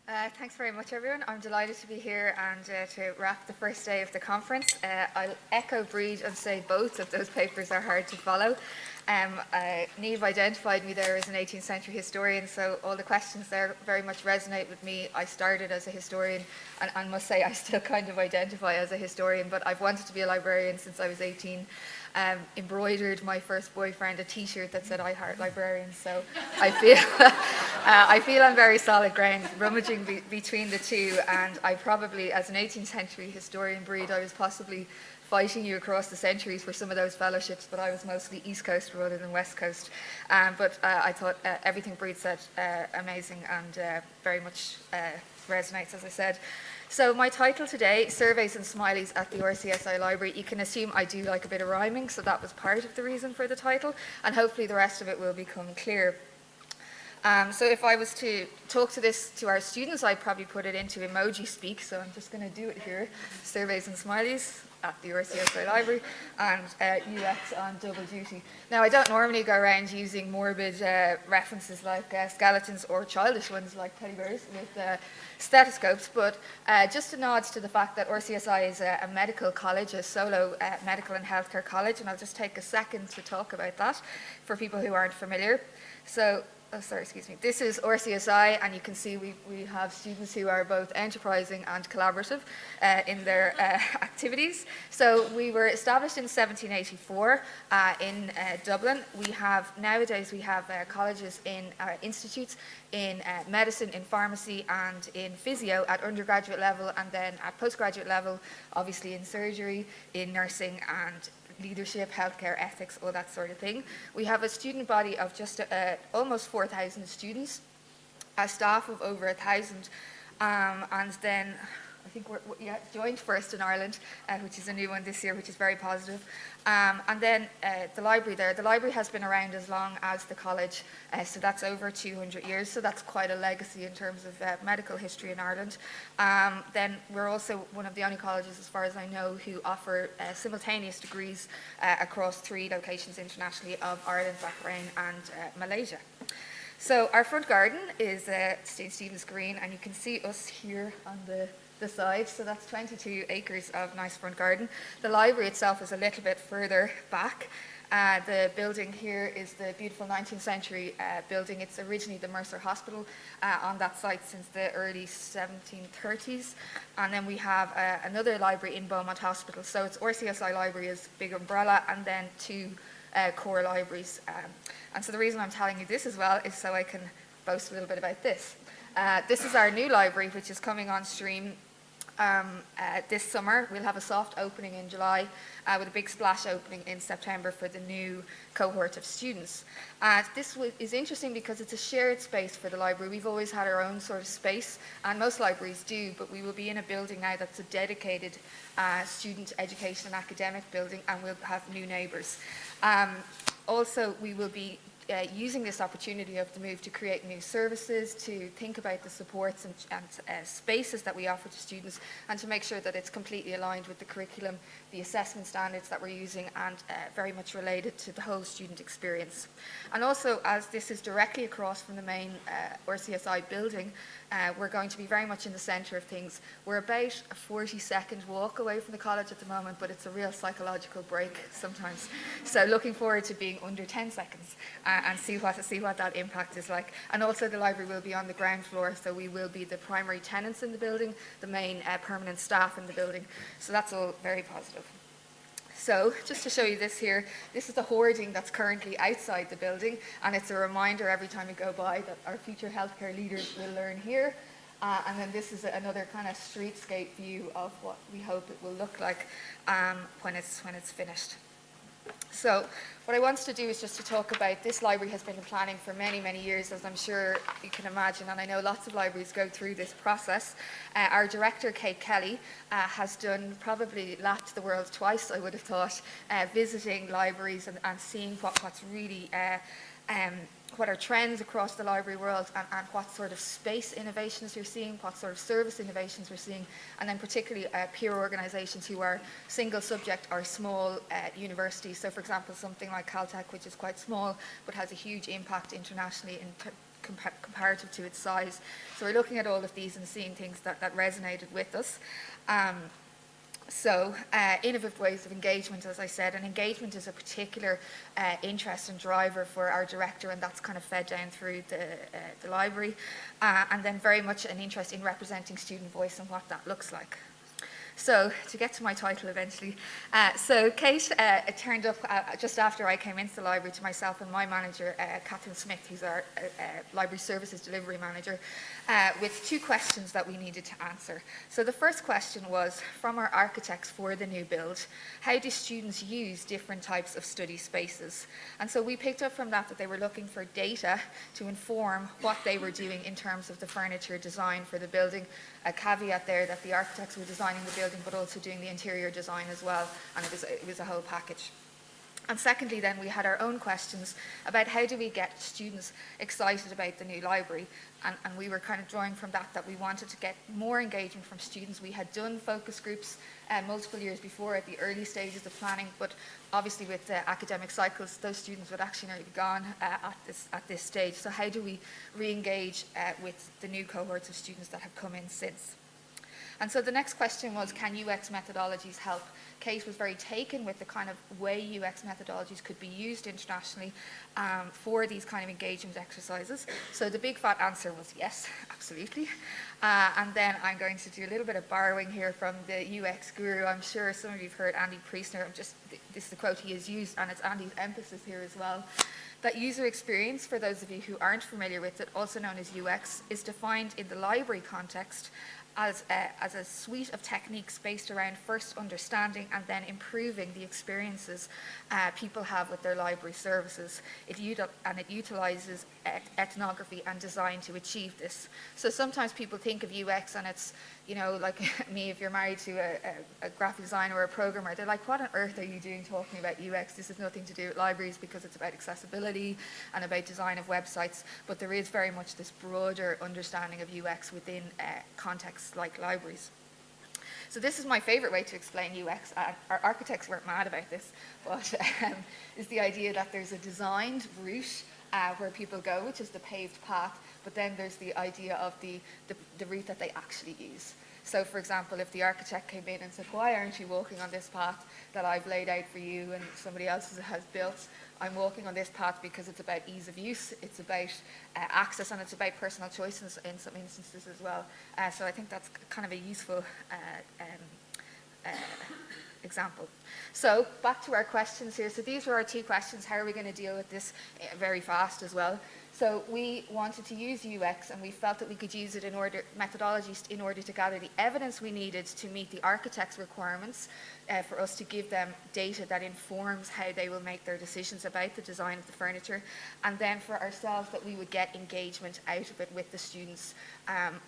Thanks very much, everyone. I'm delighted to be here and to wrap the first day of the conference. I'll echo Breed and say both of those papers are hard to follow. Niamh identified me there as an 18th century historian, so all the questions there very much resonate with me. I started as a historian, and I must say I still kind of identify as a historian, but I've wanted to be a librarian since I was 18. Embroidered my first boyfriend a t-shirt that said "I heart librarians," so I feel I feel on very solid ground, rummaging between the two. And I probably, as an 18th century historian Breed, I was possibly fighting you across the centuries for some of those fellowships, but I was mostly East Coast rather than West Coast. But I thought everything Breed said amazing and very much resonates, as I said. So my title today, Surveys and Smileys at the RCSI Library. You can assume I do like a bit of rhyming, so that was part of the reason for the title, and hopefully the rest of it will become clear. So if I was to talk to our students, I'd probably put it into emoji speak, so I'm just going to do it here. Surveys and Smileys at the RCSI Library, and UX on double duty. Now, I don't normally go around using morbid references like skeletons or childish ones like teddy bears with stethoscopes, but just a nod to the fact that RCSI is a medical college, a solo medical and healthcare college, and I'll just take a second to talk about that for people who aren't familiar. So, this is RCSI, and you can see we have students who are both enterprising and collaborative in their activities. So we were established in 1784 in Dublin. Nowadays we have colleges in institutes in medicine, in pharmacy, and in physio at undergraduate level, and then at postgraduate level, obviously in surgery, in nursing, and leadership, healthcare, ethics, all that sort of thing. We have a student body of just almost 4,000 students, a staff of over 1,000, and then I think we're joined first in Ireland, which is a new one this year, which is very positive. And then the library has been around as long as the college, so that's over 200 years, so that's quite a legacy in terms of medical history in Ireland. Then we're also one of the only colleges, as far as I know, who offer simultaneous degrees across 3 locations internationally of Ireland, Bahrain and Malaysia. So our front garden is St. Stephen's Green, and you can see us here on the side, so that's 22 acres of nice front garden. The library itself is a little bit further back. The building here is the beautiful 19th century building. It's originally the Mercer Hospital on that site since the early 1730s. And then we have another library in Beaumont Hospital. So it's RCSI Library as big umbrella, and then 2 core libraries. And so the reason I'm telling you this as well is so I can boast a little bit about this. This is our new library, which is coming on stream this summer. We'll have a soft opening in July with a big splash opening in September for the new cohort of students. This is interesting because it's a shared space for the library. We've always had our own sort of space, and most libraries do, but we will be in a building now that's a dedicated student education and academic building, and we'll have new neighbours. Also, we will be using this opportunity of the move to create new services, to think about the supports and spaces that we offer to students, and to make sure that it's completely aligned with the curriculum, the assessment standards that we're using, and very much related to the whole student experience. And also, as this is directly across from the main RCSI building, we're going to be very much in the centre of things. We're about a 40-second walk away from the college at the moment, but it's a real psychological break sometimes. So looking forward to being under 10 seconds and see what that impact is like. And also the library will be on the ground floor, so we will be the primary tenants in the building, the main permanent staff in the building. So that's all very positive. So just to show you this here, this is the hoarding that's currently outside the building, and it's a reminder every time you go by that our future healthcare leaders will learn here. And then this is another kind of streetscape view of what we hope it will look like when it's finished. So what I wanted to do is just to talk about, this library has been in planning for many, many years, as I'm sure you can imagine, and I know lots of libraries go through this process. Our director, Kate Kelly, has probably lapped the world twice, I would have thought, visiting libraries and seeing what's really what are trends across the library world, and what sort of space innovations you're seeing, what sort of service innovations we're seeing, and then particularly peer organisations who are single subject or small universities. So for example, something like Caltech, which is quite small but has a huge impact internationally in comparative to its size. So we're looking at all of these and seeing things that resonated with us. Innovative ways of engagement, as I said, and engagement is a particular interest and driver for our director, and that's kind of fed down through the library, and then very much an interest in representing student voice and what that looks like. So, to get to my title eventually, Kate turned up just after I came into the library to myself and my manager, Catherine Smith, who's our library services delivery manager, with two questions that we needed to answer. So the first question was, from our architects for the new build, how do students use different types of study spaces? And so we picked up from that they were looking for data to inform what they were doing in terms of the furniture design for the building. A caveat there that the architects were designing the building but also doing the interior design as well, and it was a whole package. And secondly then, we had our own questions about how do we get students excited about the new library, and we were kind of drawing from that we wanted to get more engagement from students. We had done focus groups multiple years before at the early stages of planning, but obviously with the academic cycles, those students would actually nearly be gone at this stage. So how do we re-engage with the new cohorts of students that have come in since? And so the next question was, can UX methodologies help? Kate was very taken with the kind of way UX methodologies could be used internationally for these kind of engagement exercises. So the big fat answer was yes, absolutely. And then I'm going to do a little bit of borrowing here from the UX guru. I'm sure some of you have heard Andy Priestner. This is the quote he has used, and it's Andy's emphasis here as well. That user experience, for those of you who aren't familiar with it, also known as UX, is defined in the library context as a suite of techniques based around first understanding and then improving the experiences people have with their library services. It utilizes ethnography and design to achieve this. So sometimes people think of UX and it's, you know, like me, if you're married to a graphic designer or a programmer, they're like, what on earth are you doing talking about UX? This has nothing to do with libraries because it's about accessibility and about design of websites, but there is very much this broader understanding of UX within contexts like libraries. So this is my favorite way to explain UX. Our architects weren't mad about this, but is the idea that there's a designed route where people go, which is the paved path, but then there's the idea of the route that they actually use. So for example, if the architect came in and said, why aren't you walking on this path that I've laid out for you and somebody else has built? I'm walking on this path because it's about ease of use, it's about access, and it's about personal choice in some instances as well. So I think that's kind of a useful example. So back to our questions here. So these were our two questions. How are we going to deal with this very fast as well? So we wanted to use UX, and we felt that we could use it methodologies in order to gather the evidence we needed to meet the architect's requirements for us to give them data that informs how they will make their decisions about the design of the furniture, and then for ourselves that we would get engagement out of it with the students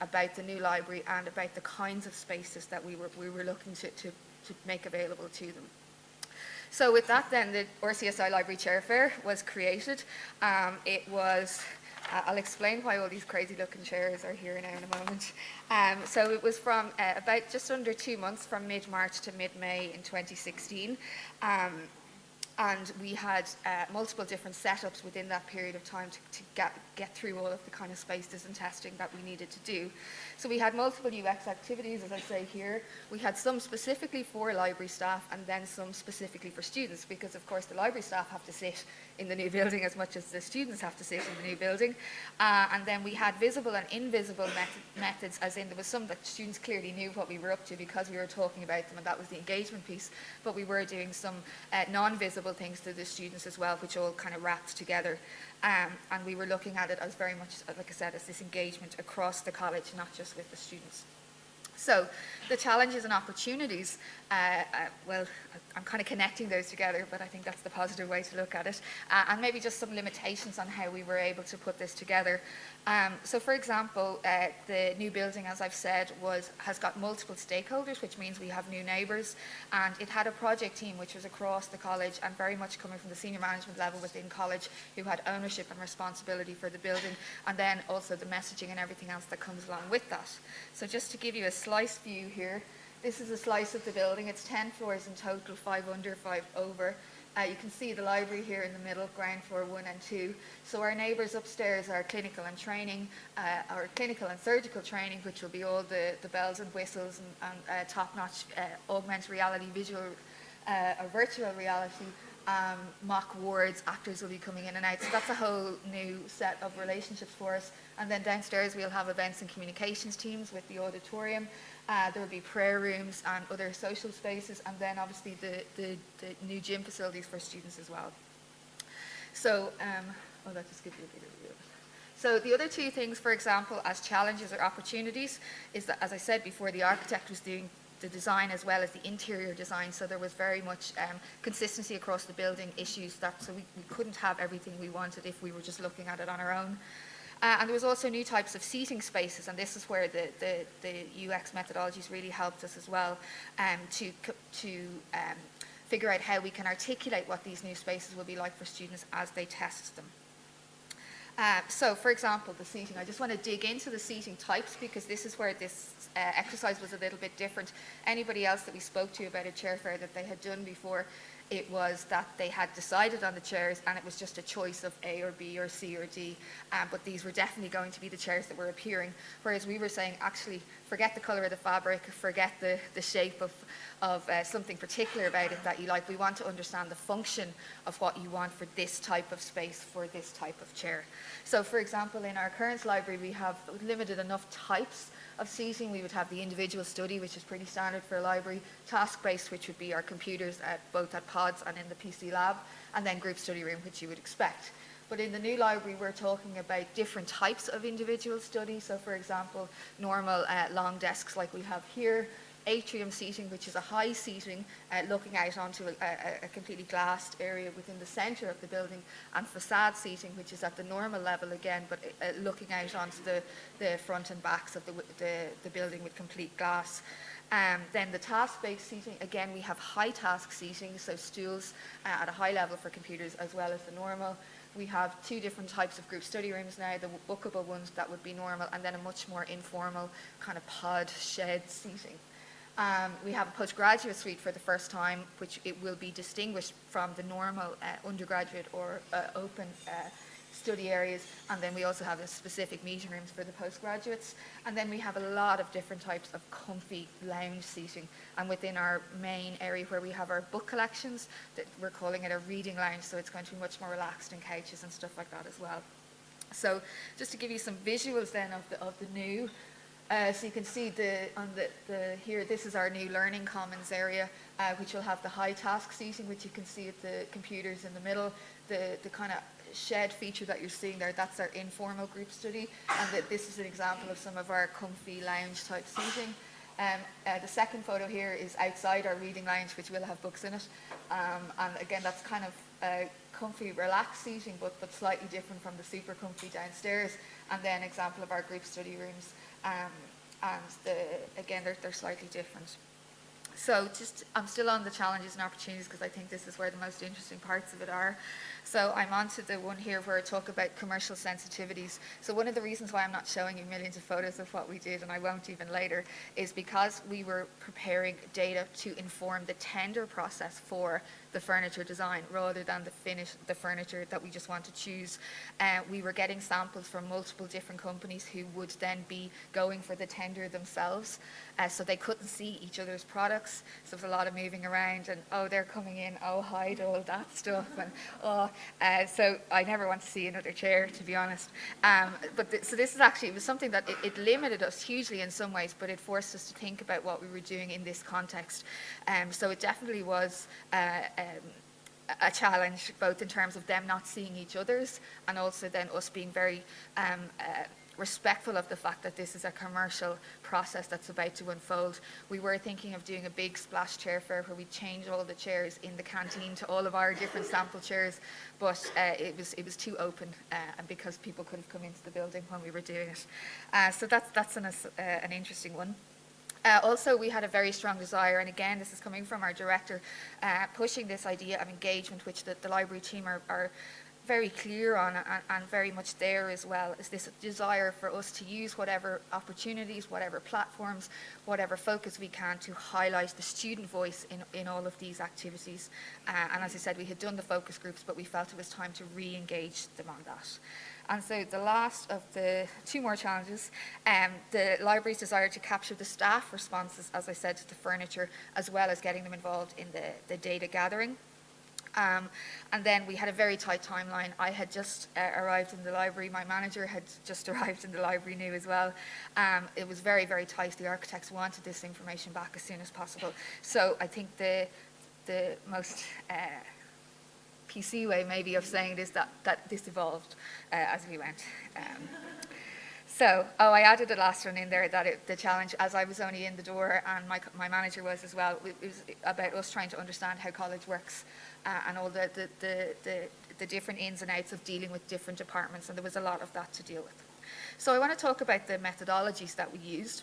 about the new library and about the kinds of spaces that we were looking to make available to them. So with that then, the RCSI Library Chair Fair was created. It was, I'll explain why all these crazy looking chairs are here now in a moment. So it was from about just under 2 months, from mid-March to mid-May in 2016. And we had multiple different setups within that period of time to get through all of the kind of spaces and testing that we needed to do. So we had multiple UX activities, as I say here. We had some specifically for library staff and then some specifically for students, because of course the library staff have to sit in the new building as much as the students have to sit in the new building. And then we had visible and invisible methods, as in there was some that students clearly knew what we were up to because we were talking about them, and that was the engagement piece. But we were doing some non-visible things to the students as well, which all kind of wrapped together. And we were looking at it as very much, like I said, as this engagement across the college, not just with the students. So the challenges and opportunities, well, I'm kind of connecting those together, but I think that's the positive way to look at it. And maybe just some limitations on how we were able to put this together. So for example, the new building, as I've said, has got multiple stakeholders, which means we have new neighbours, and it had a project team which was across the college and very much coming from the senior management level within college, who had ownership and responsibility for the building, and then also the messaging and everything else that comes along with that. So just to give you a slice view here, this is a slice of the building. It's 10 floors in total, 5 under, 5 over. You can see the library here in the middle, ground floor 1 and 2. So our neighbours upstairs are clinical and training, our clinical and surgical training, which will be all the bells and whistles and top-notch augmented reality, visual or virtual reality, mock wards, actors will be coming in and out. So that's a whole new set of relationships for us. And then downstairs we'll have events and communications teams with the auditorium. There will be prayer rooms and other social spaces, and then obviously the new gym facilities for students as well. So, that just gives you a bit of view. So the other two things, for example, as challenges or opportunities, is that, as I said before, the architect was doing the design as well as the interior design, so there was very much consistency across the building issues, so we couldn't have everything we wanted if we were just looking at it on our own. And there was also new types of seating spaces, and this is where the UX methodologies really helped us as well, to figure out how we can articulate what these new spaces will be like for students as they test them. So, for example, the seating. I just want to dig into the seating types because this is where this exercise was a little bit different. Anybody else that we spoke to about a chair fair that they had done before, it was that they had decided on the chairs and it was just a choice of A or B or C or D, but these were definitely going to be the chairs that were appearing, whereas we were saying, actually, forget the colour of the fabric, forget the shape of something particular about it that you like. We want to understand the function of what you want for this type of space, for this type of chair. So, for example, in our current library, we have limited enough types of seating. We would have the individual study, which is pretty standard for a library, task-based, which would be our computers both at pods and in the PC lab, and then group study room, which you would expect. But in the new library, we're talking about different types of individual study. So, for example, normal long desks like we have here, atrium seating, which is a high seating looking out onto a completely glassed area within the centre of the building, and facade seating, which is at the normal level again, but looking out onto the front and backs of the building with complete glass. Then the task-based seating, again, we have high task seating, so stools at a high level for computers as well as the normal. We have two different types of group study rooms now, the bookable ones that would be normal, and then a much more informal kind of pod shed seating. We have a postgraduate suite for the first time, which it will be distinguished from the normal undergraduate or open study areas, and then we also have a specific meeting rooms for the postgraduates, and then we have a lot of different types of comfy lounge seating, and within our main area where we have our book collections, that we're calling it a reading lounge, so it's going to be much more relaxed and couches and stuff like that as well. So just to give you some visuals then of the new. So you can see here, this is our new learning commons area, which will have the high task seating, which you can see at the computers in the middle. The kind of shed feature that you're seeing there, that's our informal group study, and this is an example of some of our comfy lounge type seating. The second photo here is outside our reading lounge, which will have books in it, and again, that's kind of comfy, relaxed seating, but slightly different from the super comfy downstairs. And then example of our group study rooms, and again, they're slightly different. So I'm still on the challenges and opportunities because I think this is where the most interesting parts of it are. So I'm on to the one here where I talk about commercial sensitivities. So one of the reasons why I'm not showing you millions of photos of what we did, and I won't even later, is because we were preparing data to inform the tender process for the furniture design rather than the furniture that we just want to choose. We were getting samples from multiple different companies who would then be going for the tender themselves, so they couldn't see each other's products. So there was a lot of moving around and, oh, they're coming in, oh, hide all that stuff, and oh, so I never want to see another chair, to be honest. So this is actually, it was something that it limited us hugely in some ways, but it forced us to think about what we were doing in this context. So it definitely was a challenge, both in terms of them not seeing each other's and also then us being very respectful of the fact that this is a commercial process that's about to unfold. We were thinking of doing a big splash chair fair where we change all the chairs in the canteen to all of our different sample chairs, but it was too open, and because people couldn't have come into the building when we were doing it. So that's an interesting one. Also, we had a very strong desire, and again, this is coming from our director, pushing this idea of engagement, which the library team are very clear on and very much there as well is this desire for us to use whatever opportunities, whatever platforms, whatever focus we can to highlight the student voice in all of these activities. And as I said, we had done the focus groups, but we felt it was time to re-engage them on that. And so the last of the two more challenges, the library's desire to capture the staff responses, as I said, to the furniture, as well as getting them involved in the data gathering. And then we had a very tight timeline. I had just arrived in the library. My manager had just arrived in the library new as well. It was very, very tight. The architects wanted this information back as soon as possible. So I think the most PC way maybe of saying it is that this evolved as we went. I added a last one in there, that the challenge, as I was only in the door and my manager was as well, it was about us trying to understand how college works and all the different ins and outs of dealing with different departments, and there was a lot of that to deal with. So I want to talk about the methodologies that we used.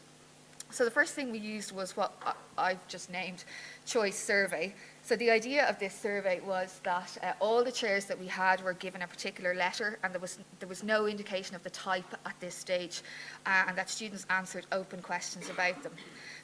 So the first thing we used was what I've just named choice survey. So the idea of this survey was that all the chairs that we had were given a particular letter, and there was no indication of the type at this stage, and that students answered open questions about them.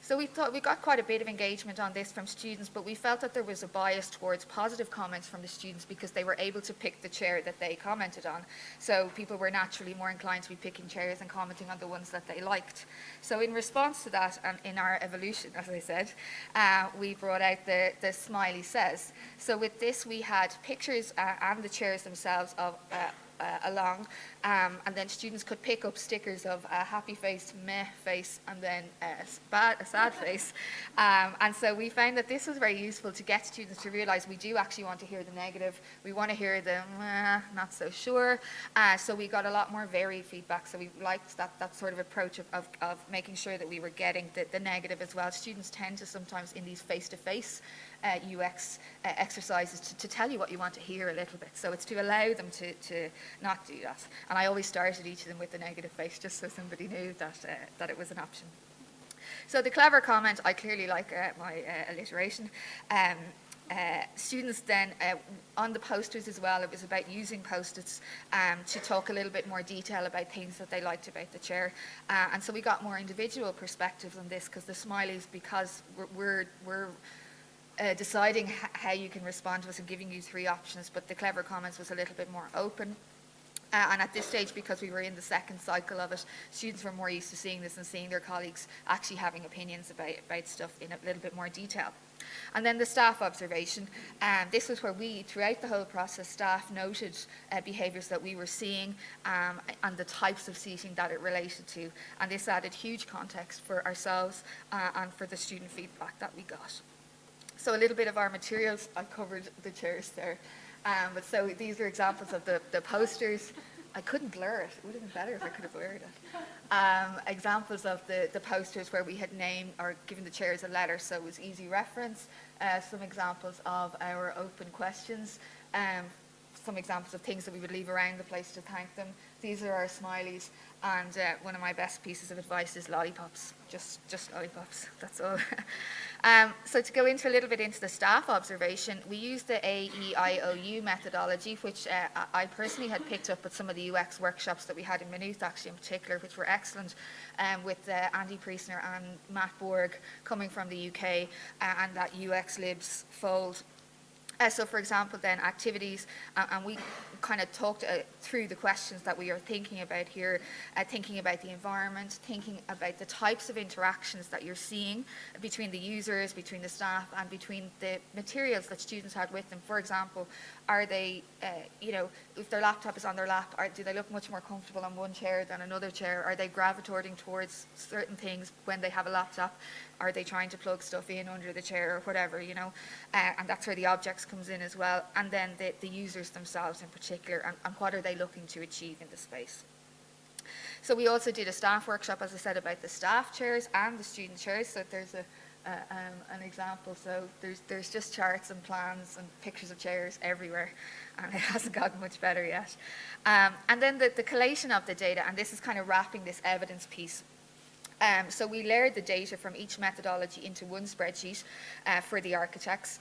So we thought we got quite a bit of engagement on this from students, but we felt that there was a bias towards positive comments from the students because they were able to pick the chair that they commented on. So people were naturally more inclined to be picking chairs and commenting on the ones that they liked. So in response to that, and in our evolution, as I said, we brought out the smiley says. So with this, we had pictures and the chairs themselves of along, and then students could pick up stickers of a happy face, meh face, and then a sad face. And so we found that this was very useful to get students to realize we do actually want to hear the negative. We want to hear the not so sure. So we got a lot more varied feedback. So we liked that sort of approach of making sure that we were getting the negative as well. Students tend to sometimes in these face-to-face UX exercises to tell you what you want to hear a little bit. So it's to allow them to not do that. And I always started each of them with the negative face just so somebody knew that it was an option. So the clever comment, I clearly like my alliteration. Students then, on the posters as well, it was about using Post-its to talk a little bit more detail about things that they liked about the chair. And so we got more individual perspectives on this because the smileys, because we're deciding how you can respond to us and giving you 3 options, but the clever comments was a little bit more open. And at this stage, because we were in the second cycle of it, students were more used to seeing this and seeing their colleagues actually having opinions about stuff in a little bit more detail. And then the staff observation. This was where we, throughout the whole process, staff noted behaviours that we were seeing and the types of seating that it related to. And this added huge context for ourselves and for the student feedback that we got. So a little bit of our materials, I covered the chairs there. But so these are examples of the posters. I couldn't blur it. It would have been better if I could have blurred it. Examples of the posters where we had named or given the chairs a letter, so it was easy reference. Some examples of our open questions. Some examples of things that we would leave around the place to thank them. These are our smileys. And one of my best pieces of advice is lollipops. Just lollipops, that's all. So to go into a little bit into the staff observation, we used the AEIOU methodology, which I personally had picked up at some of the UX workshops that we had in Maynooth, actually in particular, which were excellent, with Andy Priestner and Matt Borg coming from the UK, and that UX Libs fold. So for example then activities, and we kind of talked through the questions that we are thinking about here, thinking about the environment, thinking about the types of interactions that you're seeing between the users, between the staff, and between the materials that students had with them. For example, are they, if their laptop is on their lap, do they look much more comfortable on one chair than another chair? Are they gravitating towards certain things when they have a laptop? Are they trying to plug stuff in under the chair or whatever, and that's where the objects comes in as well. And then the users themselves in particular, and what are they looking to achieve in the space. So we also did a staff workshop, as I said, about the staff chairs and the student chairs. So there's an example. So there's just charts and plans and pictures of chairs everywhere, and it hasn't gotten much better yet. And then the collation of the data, and this is kind of wrapping this evidence piece. So we layered the data from each methodology into one spreadsheet for the architects.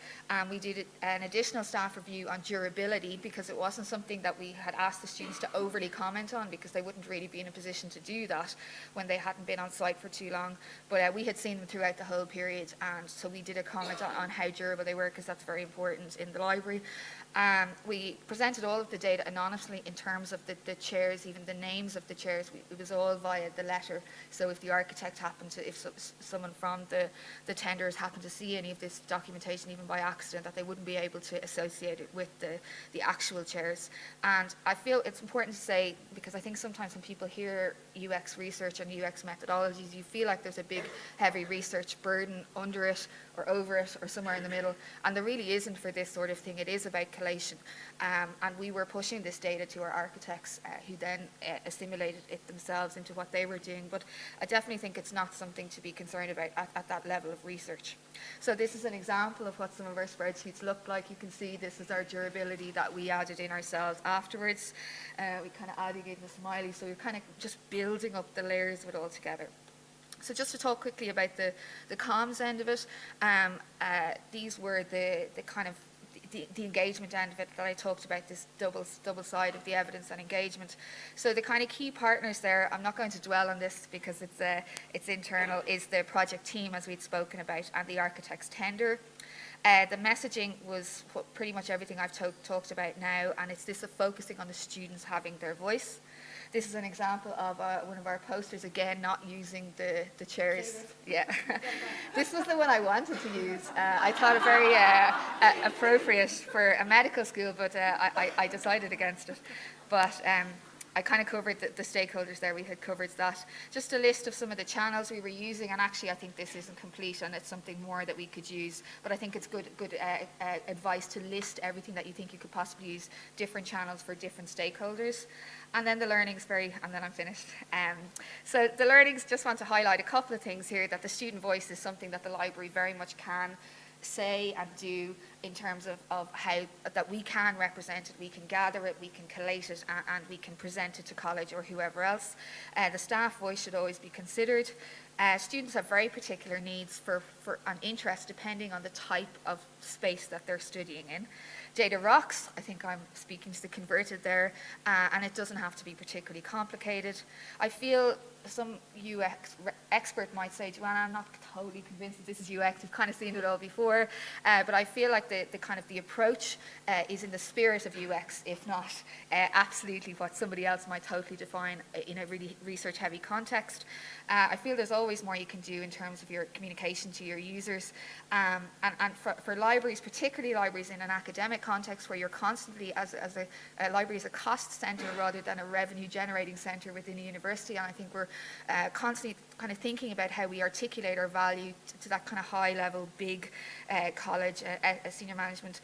We did an additional staff review on durability because it wasn't something that we had asked the students to overly comment on because they wouldn't really be in a position to do that when they hadn't been on site for too long. But we had seen them throughout the whole period, and so we did a comment on how durable they were because that's very important in the library. We presented all of the data anonymously in terms of the chairs, even the names of the chairs. It was all via the letter. So if the architect happened to, if someone from the tenders happened to see any of this documentation, even by accident, that they wouldn't be able to associate it with the actual chairs. And I feel it's important to say, because I think sometimes when people hear UX research and UX methodologies, you feel like there's a big, heavy research burden under it or over it or somewhere in the middle. And there really isn't for this sort of thing. It is about collation. And we were pushing this data to our architects who then assimilated it themselves into what they were doing. But I definitely think it's not something to be concerned about at that level of research. So this is an example of what some of our spreadsheets look like. You can see this is our durability that we added in ourselves afterwards. We kind of added in the smiley, so we're kind of just building up the layers of it all together. So just to talk quickly about the comms end of it, these were the kind of the engagement end of it that I talked about, this double side of the evidence and engagement. So the kind of key partners there, I'm not going to dwell on this because it's internal, is the project team, as we'd spoken about, and the architect's tender. The messaging was pretty much everything I've talked about now, and it's this of focusing on the students having their voice. This is an example of one of our posters, again, not using the chairs. Yeah. This was the one I wanted to use. I thought it very appropriate for a medical school, but I decided against it. But I kind of covered the stakeholders there. We had covered that. Just a list of some of the channels we were using, and actually I think this isn't complete and it's something more that we could use, but I think it's good advice to list everything that you think you could possibly use, different channels for different stakeholders. And then the learnings, and then I'm finished. So the learnings, just want to highlight a couple of things here, that the student voice is something that the library very much can say and do in terms of how that we can represent it, we can gather it, we can collate it, and we can present it to college or whoever else. The staff voice should always be considered. Students have very particular needs for an interest depending on the type of space that they're studying in. Data rocks, I think I'm speaking to the converted there, and it doesn't have to be particularly complicated. I feel some UX expert might say, Johanna, I'm not totally convinced that this is UX, we've kind of seen it all before, but I feel like the kind of the approach is in the spirit of UX, if not absolutely what somebody else might totally define in a really research-heavy context. I feel there's always more you can do in terms of your communication to your users, and for libraries, particularly libraries in an academic context where you're constantly, as a library is a cost centre rather than a revenue-generating centre within a university, and I think we're constantly kind of thinking about how we articulate our value to that kind of high-level, big college senior management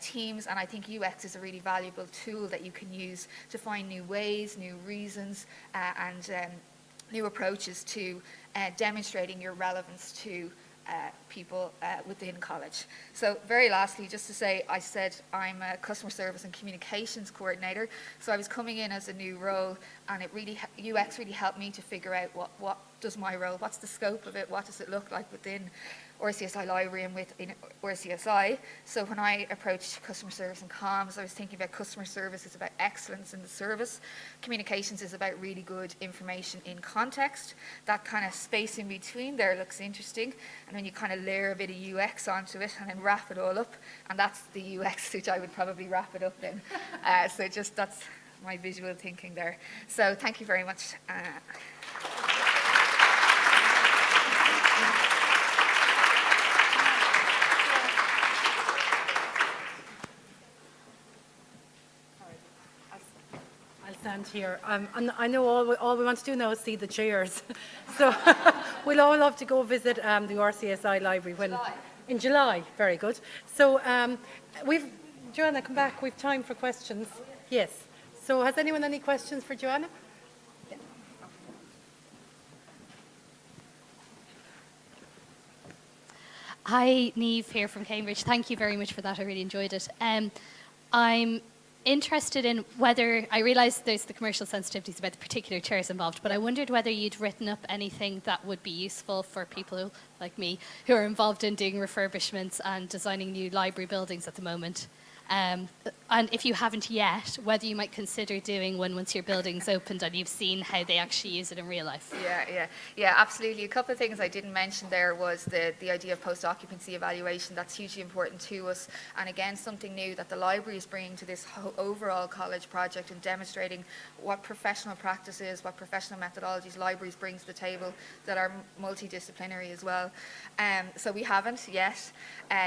teams, and I think UX is a really valuable tool that you can use to find new ways, new reasons, and new approaches to demonstrating your relevance to people within college. So very lastly, just to say, I said I'm a customer service and communications coordinator, so I was coming in as a new role, and it really, UX really helped me to figure out what does my role, what's the scope of it, what does it look like within RCSI Library and within RCSI. So when I approached customer service and comms, I was thinking about customer service is about excellence in the service. Communications is about really good information in context. That kind of space in between there looks interesting. And then you kind of layer a bit of UX onto it and then wrap it all up. And that's the UX which I would probably wrap it up in. So just that's my visual thinking there. So thank you very much. Stand here. And I know all we want to do now is see the chairs. So we'll all love to go visit the RCSI Library in July. Very good. So Johanna, come back. We've time for questions. Yes. So has anyone any questions for Johanna? Yeah. Hi, Niamh here from Cambridge. Thank you very much for that. I really enjoyed it. I'm interested in whether, I realise there's the commercial sensitivities about the particular chairs involved, but I wondered whether you'd written up anything that would be useful for people like me who are involved in doing refurbishments and designing new library buildings at the moment. And if you haven't yet, whether you might consider doing one once your building's opened and you've seen how they actually use it in real life. Yeah, absolutely. A couple of things I didn't mention there was the idea of post-occupancy evaluation. That's hugely important to us. And again, something new that the library is bringing to this overall college project and demonstrating what professional practices, what professional methodologies libraries bring to the table that are multidisciplinary as well. So we haven't yet.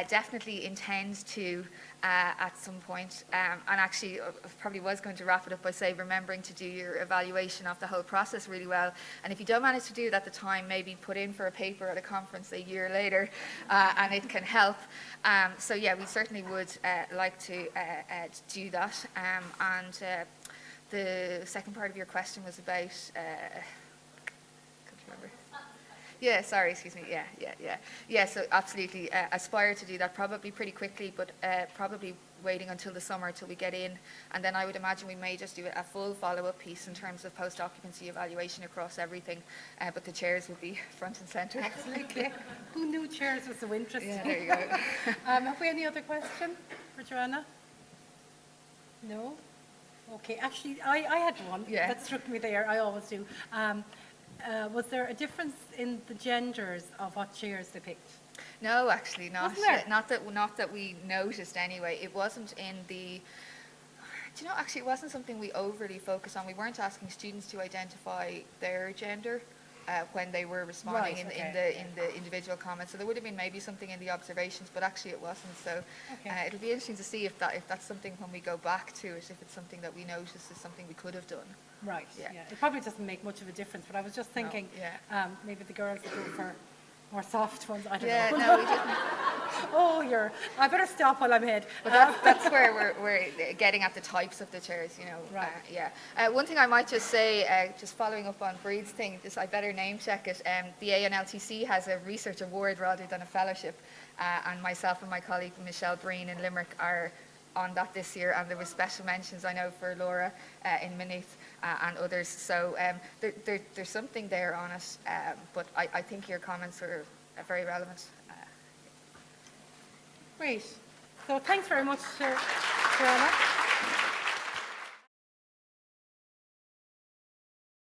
Definitely intend to at some point. And actually, I probably was going to wrap it up by saying, remembering to do your evaluation of the whole process really well. And if you don't manage to do it at the time, maybe put in for a paper at a conference a year later, and it can help. So yeah, we certainly would like to do that. And the second part of your question was about, can't remember. Yeah, sorry, excuse me. Yeah, so absolutely aspire to do that probably pretty quickly, but probably waiting until the summer till we get in. And then I would imagine we may just do a full follow-up piece in terms of post-occupancy evaluation across everything, but the chairs would be front and centre. Absolutely. Who knew chairs was so interesting? Yeah, there you go. Have we any other question for Johanna? No? Okay, actually, I had one that struck me there. I always do. Was there a difference in the genders of what chairs they picked? No, actually not. Wasn't there? Not that we noticed anyway. It wasn't in the. Do you know? Actually, it wasn't something we overly focused on. We weren't asking students to identify their gender when they were responding in the individual comments. So there would have been maybe something in the observations, but actually it wasn't. So it'll be interesting to see if that's something when we go back to it, if it's something that we notice is something we could have done. Right, yeah. It probably doesn't make much of a difference, but I was just thinking maybe the girls would go for more soft ones. I don't know. No, we didn't. Oh, I better stop while I'm ahead. But that's where we're getting at the types of the chairs, you know. Right. One thing I might just say, just following up on Breed's thing, I better name check it. The ANLTC has a research award rather than a fellowship, and myself and my colleague Michelle Breen in Limerick are on that this year, and there was special mentions, I know, for Laura in Maynooth and others. So there's something there on it, but I think your comments are very relevant. Great. So thanks very much, Johanna.